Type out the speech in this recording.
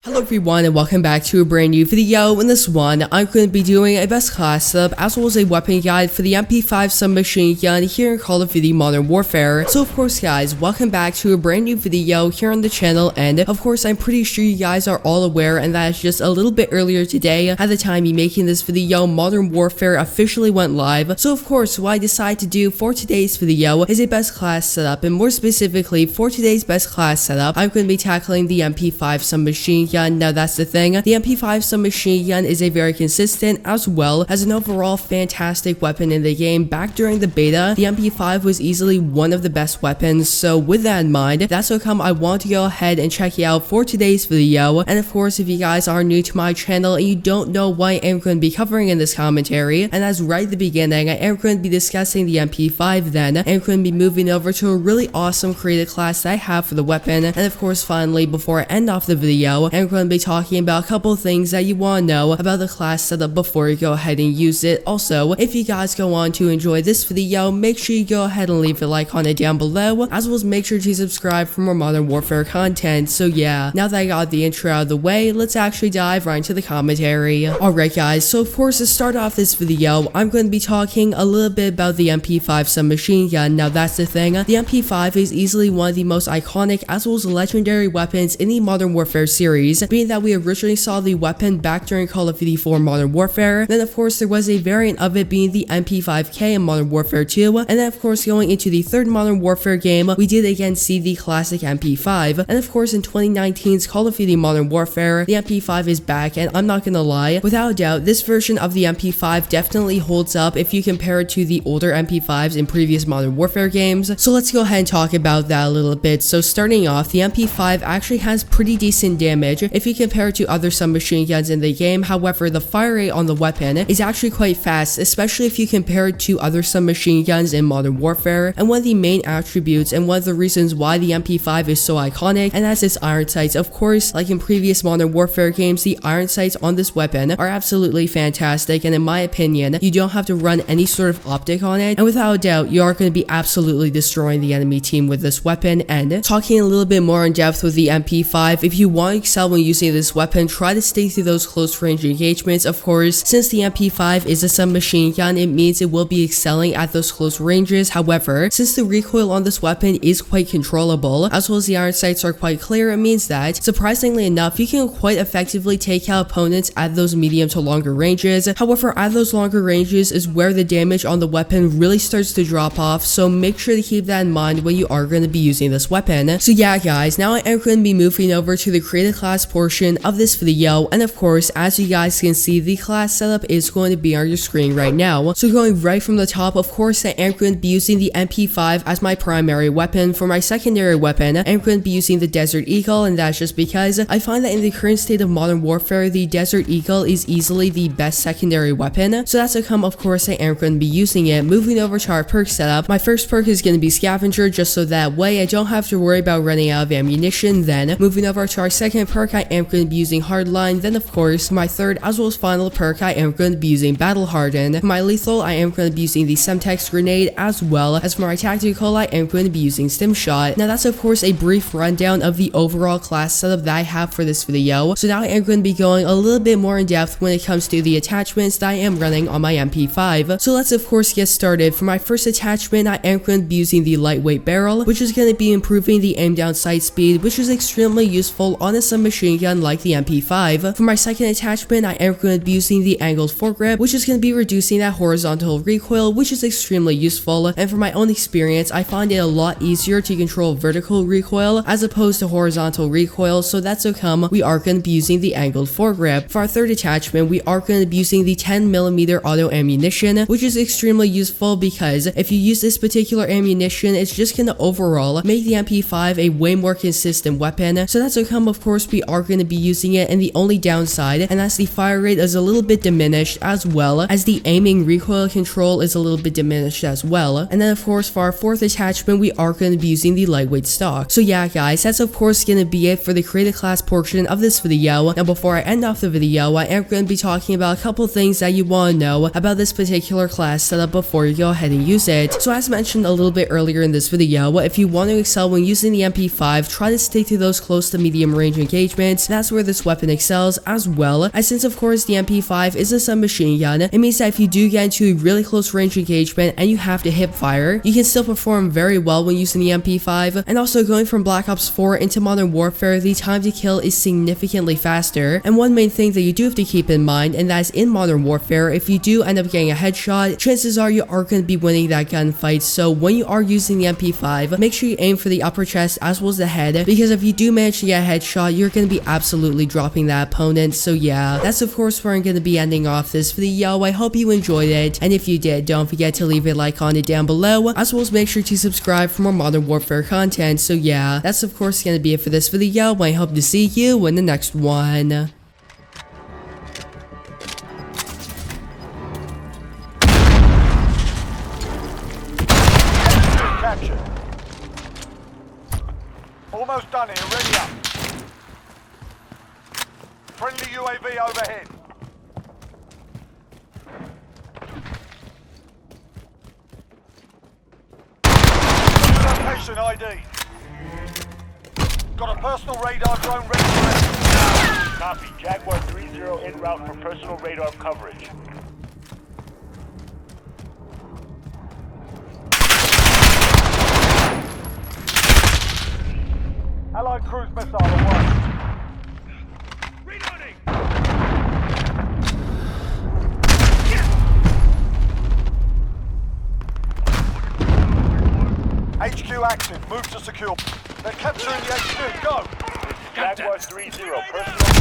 Hello everyone and welcome back to a brand new video. In this one, I'm going to be doing a best class setup as well as a weapon guide for the MP5 submachine gun here in Call of Duty Modern Warfare. So of course guys, welcome back to a brand new video here on the channel, and of course I'm pretty sure you guys are all aware, and that is just a little bit earlier today at the time me making this video, Modern Warfare officially went live. So of course what I decided to do for today's video is a best class setup, and more specifically for today's best class setup, I'm going to be tackling the MP5 submachine gun. Now that's the thing, the MP5 submachine gun is a very consistent as well as an overall fantastic weapon in the game. Back during the beta, the MP5 was easily one of the best weapons, so with that in mind, that's how come I want to go ahead and check it out for today's video. And of course, if you guys are new to my channel and you don't know what I am going to be covering in this commentary, and as right at the beginning, I am going to be discussing the MP5, then I am going to be moving over to a really awesome creative class that I have for the weapon, and of course finally, before I end off the video, I'm going to be talking about a couple things that you want to know about the class setup before you go ahead and use it. Also, if you guys go on to enjoy this video, make sure you go ahead and leave a like on it down below, as well as make sure to subscribe for more Modern Warfare content. So yeah, now that I got the intro out of the way, let's actually dive right into the commentary. Alright guys, so of course to start off this video, I'm going to be talking a little bit about the MP5 submachine gun. Now that's the thing, the MP5 is easily one of the most iconic as well as legendary weapons in the Modern Warfare series, being that we originally saw the weapon back during Call of Duty 4 Modern Warfare. Then of course there was a variant of it being the MP5K in Modern Warfare 2, and then of course going into the third Modern Warfare game, we did again see the classic MP5. And of course in 2019's Call of Duty Modern Warfare, the MP5 is back, and I'm not gonna lie, without a doubt, this version of the MP5 definitely holds up if you compare it to the older MP5s in previous Modern Warfare games. So let's go ahead and talk about that a little bit. So starting off, the MP5 actually has pretty decent damage if you compare it to other submachine guns in the game. However, the fire rate on the weapon is actually quite fast, especially if you compare it to other submachine guns in Modern Warfare. And one of the main attributes and one of the reasons why the MP5 is so iconic, and that's its iron sights. Of course, like in previous Modern Warfare games, the iron sights on this weapon are absolutely fantastic, and in my opinion, you don't have to run any sort of optic on it, and without a doubt, you are going to be absolutely destroying the enemy team with this weapon. And talking a little bit more in depth with the MP5, if you want to excel when using this weapon, try to stay through those close range engagements. Of course, since the MP5 is a submachine gun, it means it will be excelling at those close ranges. However, since the recoil on this weapon is quite controllable, as well as the iron sights are quite clear, it means that, surprisingly enough, you can quite effectively take out opponents at those medium to longer ranges. However, at those longer ranges is where the damage on the weapon really starts to drop off, so make sure to keep that in mind when you are going to be using this weapon. So yeah guys, now I am going to be moving over to the creative class portion of this video, and of course, as you guys can see, the class setup is going to be on your screen right now. So going right from the top, of course, I am going to be using the MP5 as my primary weapon. For my secondary weapon, I am going to be using the Desert Eagle, and that's just because I find that in the current state of Modern Warfare, the Desert Eagle is easily the best secondary weapon. So that's how come, of course, I am going to be using it. Moving over to our perk setup, my first perk is going to be Scavenger, just so that way I don't have to worry about running out of ammunition. Then moving over to our second perk, I am going to be using Hardline. Then of course, my third as well as final perk, I am going to be using Battle Hardened. For my lethal, I am going to be using the Semtex Grenade, as well as for my tactical, I am going to be using Stim Shot. Now that's of course a brief rundown of the overall class setup that I have for this video. So now I am going to be going a little bit more in depth when it comes to the attachments that I am running on my MP5. So let's of course get started. For my first attachment, I am going to be using the Lightweight Barrel, which is going to be improving the aim down sight speed, which is extremely useful on a submachine gun like the MP5. For my second attachment, I am going to be using the Angled Foregrip, which is going to be reducing that horizontal recoil, which is extremely useful. And for my own experience, I find it a lot easier to control vertical recoil as opposed to horizontal recoil, so that's how come we are going to be using the Angled Foregrip. For our third attachment, we are going to be using the 10mm auto ammunition, which is extremely useful because if you use this particular ammunition, it's just going to overall make the MP5 a way more consistent weapon. So that's how come, of course, we are going to be using it, and the only downside, and that's the fire rate is a little bit diminished, as well as the aiming recoil control is a little bit diminished as well. And then of course for our fourth attachment, we are going to be using the Lightweight Stock. So yeah guys, that's of course going to be it for the creative class portion of this video. Now before I end off the video, I am going to be talking about a couple things that you want to know about this particular class setup before you go ahead and use it. So as mentioned a little bit earlier in this video, if you want to excel when using the MP5, try to stick to those close to medium range engagements engagement. That's where this weapon excels as well, as since of course the MP5 is a submachine gun, it means that if you do get into a really close range engagement and you have to hip fire, you can still perform very well when using the MP5. And also going from Black Ops 4 into Modern Warfare, the time to kill is significantly faster. And one main thing that you do have to keep in mind, and that's in Modern Warfare, if you do end up getting a headshot, chances are you are going to be winning that gunfight. So when you are using the MP5, make sure you aim for the upper chest as well as the head, because if you do manage to get a headshot, you're going to be absolutely dropping that opponent. So yeah, that's of course where I'm going to be ending off this video. I hope you enjoyed it, and if you did, don't forget to leave a like on it down below, as well as make sure to subscribe for more Modern Warfare content. So yeah, that's of course going to be it for this video. I hope to see you in the next one. Captured. Almost done here, ready up. Friendly UAV overhead. Location ID. Got a personal radar drone ready for it. Copy. Jaguar 3-0 en route for personal radar coverage. Allied cruise missile away. Reloading! HQ active. Move to secure. They're capturing the HQ. Go! Jaguar 3-0. Personal